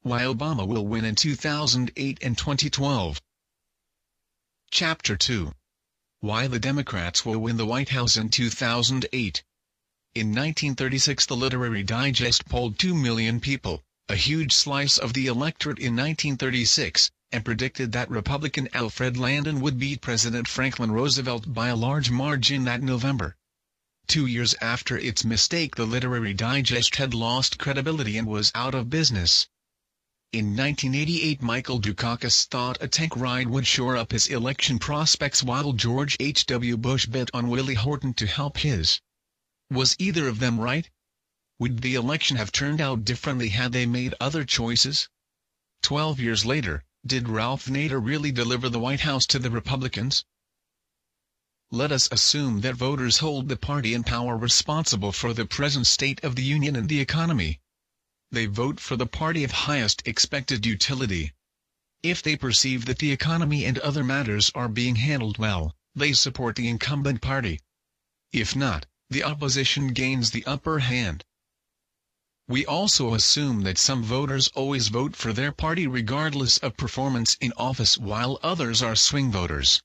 Why Obama Will Win in 2008 and 2012. Chapter 2. Why the Democrats Will Win the White House in 2008. In 1936 the Literary Digest polled 2 million people, a huge slice of the electorate in 1936, and predicted that Republican Alfred Landon would beat President Franklin Roosevelt by a large margin that November. 2 years after its mistake, the Literary Digest had lost credibility and was out of business. In 1988 Michael Dukakis thought a tank ride would shore up his election prospects while George H.W. Bush bet on Willie Horton to help his. Was either of them right? Would the election have turned out differently had they made other choices? 12 years later, did Ralph Nader really deliver the White House to the Republicans? Let us assume that voters hold the party in power responsible for the present state of the Union and the economy. They vote for the party of highest expected utility. If they perceive that the economy and other matters are being handled well, they support the incumbent party. If not, the opposition gains the upper hand. We also assume that some voters always vote for their party regardless of performance in office while others are swing voters.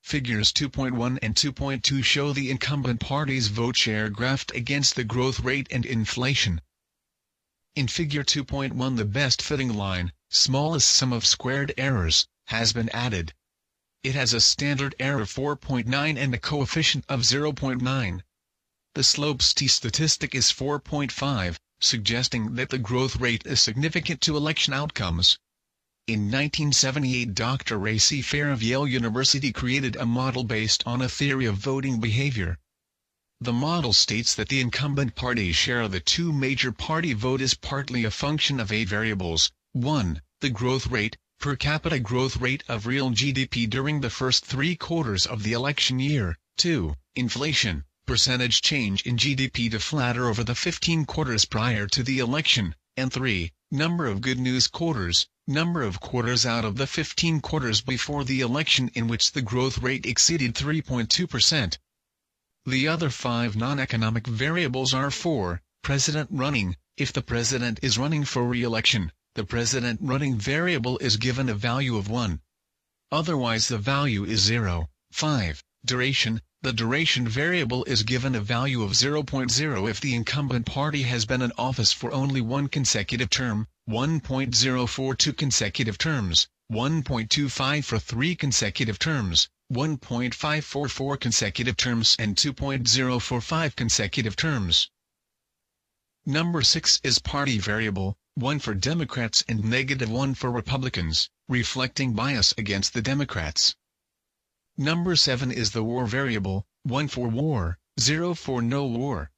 Figures 2.1 and 2.2 show the incumbent party's vote share graphed against the growth rate and inflation. In Figure 2.1 the best-fitting line, smallest sum of squared errors, has been added. It has a standard error of 4.9 and a coefficient of 0.9. The slope's t-statistic is 4.5, suggesting that the growth rate is significant to election outcomes. In 1978 Dr. Ray C. Fair of Yale University created a model based on a theory of voting behavior. The model states that the incumbent party's share of the two major party vote is partly a function of 8 variables: 1. The growth rate, per capita growth rate of real GDP during the first 3 quarters of the election year; 2. Inflation, percentage change in GDP to flatter over the 15 quarters prior to the election; and 3. Number of good news quarters, number of quarters out of the 15 quarters before the election in which the growth rate exceeded 3.2%. The other 5 non-economic variables are 4. President running. If the president is running for re-election, the president running variable is given a value of 1. Otherwise the value is 0. 5. Duration. The duration variable is given a value of 0.0 if the incumbent party has been in office for only 1 consecutive term, 1.0 for 2 consecutive terms, 1.25 for 3 consecutive terms, 1.5 for 4 consecutive terms, and 2.0 for 5 consecutive terms. Number 6 is party variable, 1 for Democrats and -1 for Republicans, reflecting bias against the Democrats. Number 7 is the war variable, 1 for war, 0 for no war.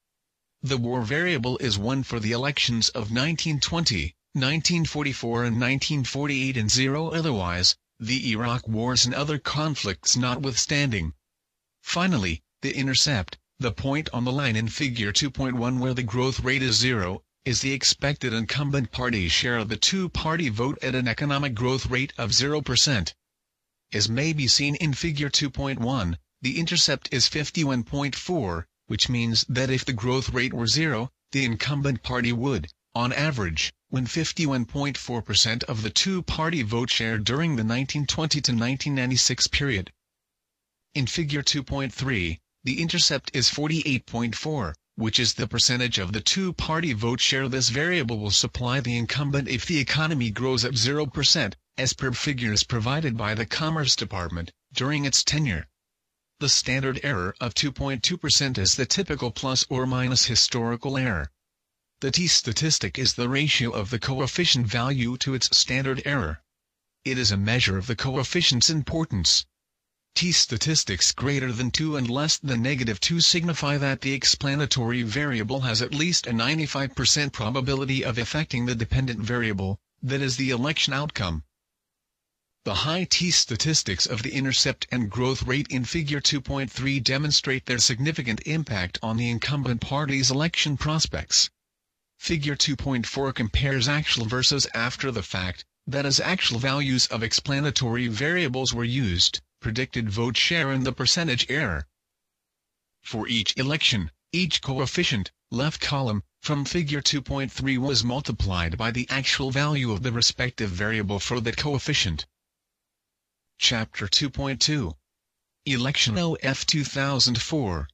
The war variable is 1 for the elections of 1920, 1944 and 1948 and 0 otherwise, the Iraq wars and other conflicts notwithstanding. Finally, the intercept, the point on the line in Figure 2.1 where the growth rate is 0, is the expected incumbent party's share of the two-party vote at an economic growth rate of 0%. As may be seen in Figure 2.1, the intercept is 51.4, which means that if the growth rate were 0, the incumbent party would, on average, win 51.4% of the two-party vote share during the 1920 to 1996 period. In Figure 2.3, the intercept is 48.4, which is the percentage of the two-party vote share this variable will supply the incumbent if the economy grows at 0%, as per figures provided by the Commerce Department, during its tenure. The standard error of 2.2% is the typical plus or minus historical error. The t-statistic is the ratio of the coefficient value to its standard error. It is a measure of the coefficient's importance. T-statistics greater than 2 and less than -2 signify that the explanatory variable has at least a 95% probability of affecting the dependent variable, that is the election outcome. The high t-statistics of the intercept and growth rate in Figure 2.3 demonstrate their significant impact on the incumbent party's election prospects. Figure 2.4 compares actual versus after the fact, that is actual values of explanatory variables were used, predicted vote share and the percentage error. For each election, each coefficient, left column, from figure 2.3 was multiplied by the actual value of the respective variable for that coefficient. Chapter 2.2. Election of 2004.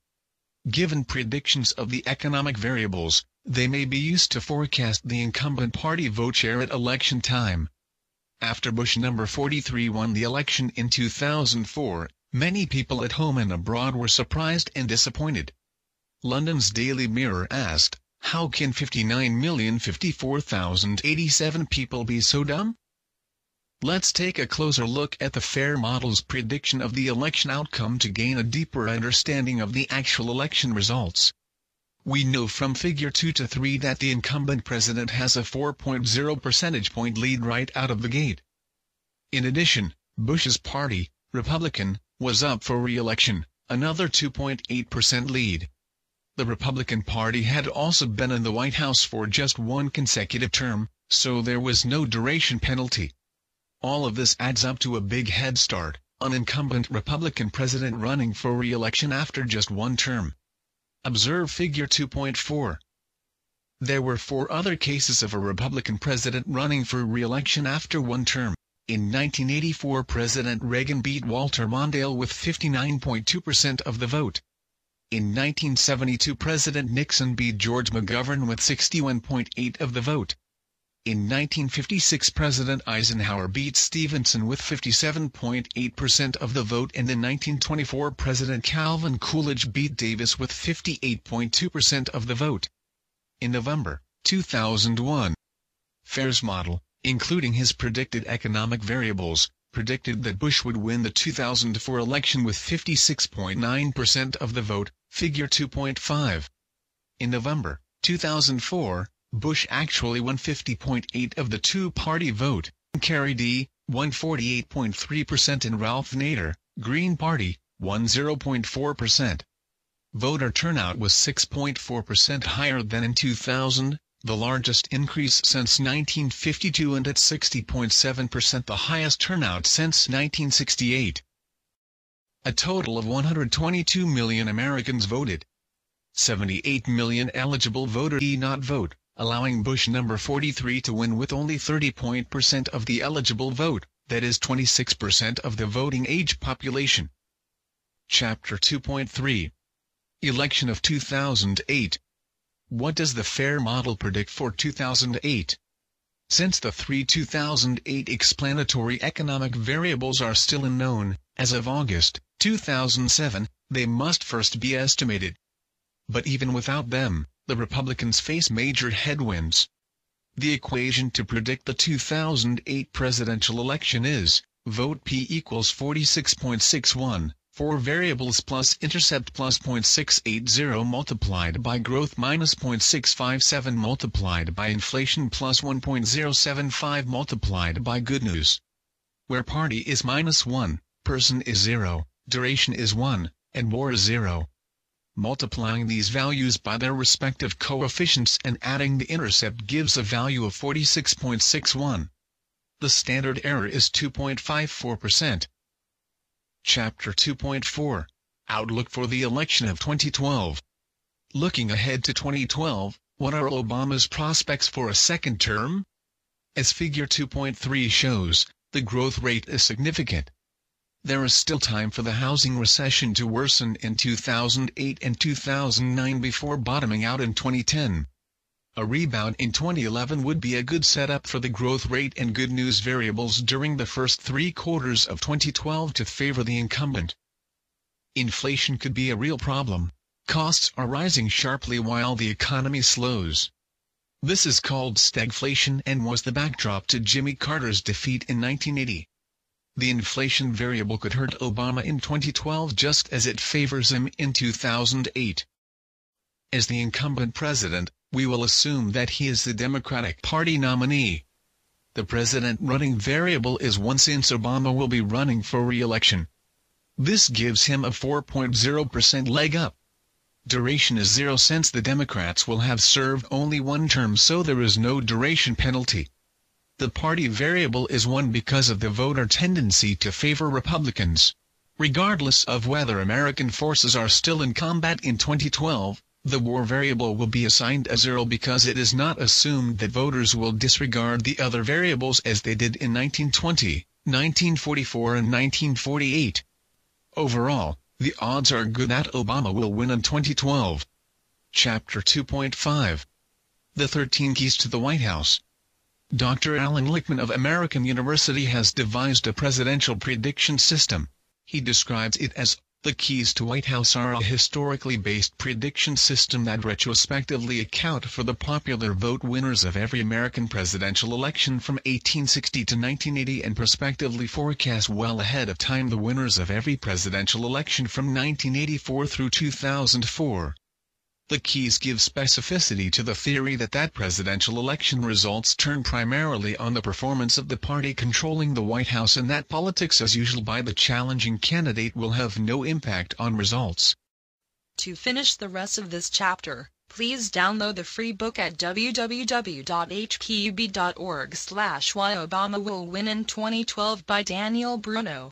Given predictions of the economic variables, they may be used to forecast the incumbent party vote share at election time. After Bush number 43 won the election in 2004, many people at home and abroad were surprised and disappointed. London's Daily Mirror asked, "How can 59,054,087 people be so dumb?" Let's take a closer look at the FAIR model's prediction of the election outcome to gain a deeper understanding of the actual election results. We know from figure 2 to 3 that the incumbent president has a 4.0 percentage point lead right out of the gate. In addition, Bush's party, Republican, was up for re-election, another 2.8% lead. The Republican Party had also been in the White House for just one consecutive term, so there was no duration penalty. All of this adds up to a big head start, an incumbent Republican president running for re-election after just one term. Observe figure 2.4. There were 4 other cases of a Republican president running for re-election after one term. In 1984, President Reagan beat Walter Mondale with 59.2% of the vote. In 1972, President Nixon beat George McGovern with 61.8% of the vote. In 1956, President Eisenhower beat Stevenson with 57.8% of the vote, and in 1924 President Calvin Coolidge beat Davis with 58.2% of the vote. In November 2001, FAIR's model, including his predicted economic variables, predicted that Bush would win the 2004 election with 56.9% of the vote, figure 2.5. In November 2004, Bush actually won 50.8% of the two-party vote, Kerry D. won 48.3% and Ralph Nader, Green Party, won 0.4%. Voter turnout was 6.4% higher than in 2000, the largest increase since 1952, and at 60.7% the highest turnout since 1968. A total of 122 million Americans voted. 78 million eligible voters did not vote, allowing Bush number 43 to win with only 30% of the eligible vote, that is 26% of the voting age population. Chapter 2.3. Election of 2008. What does the FAIR model predict for 2008? Since the 3 2008 explanatory economic variables are still unknown, as of August 2007, they must first be estimated. But even without them, the Republicans face major headwinds. The equation to predict the 2008 presidential election is, vote P equals 46.61, 4 variables plus intercept plus 0.680 multiplied by growth minus 0.657 multiplied by inflation plus 1.075 multiplied by good news. Where party is -1, person is 0, duration is 1, and war is 0. Multiplying these values by their respective coefficients and adding the intercept gives a value of 46.61. The standard error is 2.54%. Chapter 2.4. Outlook for the election of 2012. Looking ahead to 2012, what are Obama's prospects for a second term? As figure 2.3 shows, the growth rate is significant. There is still time for the housing recession to worsen in 2008 and 2009 before bottoming out in 2010. A rebound in 2011 would be a good setup for the growth rate and good news variables during the first 3 quarters of 2012 to favor the incumbent. Inflation could be a real problem. Costs are rising sharply while the economy slows. This is called stagflation and was the backdrop to Jimmy Carter's defeat in 1980. The inflation variable could hurt Obama in 2012 just as it favors him in 2008. As the incumbent president, we will assume that he is the Democratic Party nominee. The president running variable is 1 since Obama will be running for re-election. This gives him a 4.0% leg up. Duration is 0 since the Democrats will have served only 1 term, so there is no duration penalty. The party variable is 1 because of the voter tendency to favor Republicans. Regardless of whether American forces are still in combat in 2012, The war variable will be assigned as 0 because it is not assumed that voters will disregard the other variables as they did in 1920, 1944 and 1948. Overall, the odds are good that Obama will win in 2012. Chapter 2.5. The 13 Keys to the White House. Dr. Alan Lichtman of American University has devised a presidential prediction system. He describes it as, the keys to White House are a historically based prediction system that retrospectively account for the popular vote winners of every American presidential election from 1860 to 1980 and prospectively forecast well ahead of time the winners of every presidential election from 1984 through 2004. The keys give specificity to the theory that presidential election results turn primarily on the performance of the party controlling the White House and that politics as usual by the challenging candidate will have no impact on results. To finish the rest of this chapter, please download the free book at www.hpub.org/Why Obama Will Win in 2012 by Daniel Bruno.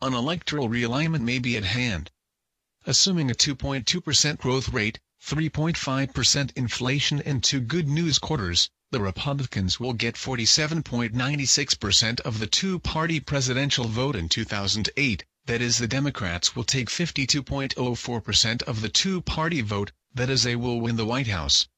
An electoral realignment may be at hand. Assuming a 2.2% growth rate, 3.5% inflation and 2 good news quarters, the Republicans will get 47.96% of the two-party presidential vote in 2008, that is the Democrats will take 52.04% of the two-party vote, that is they will win the White House.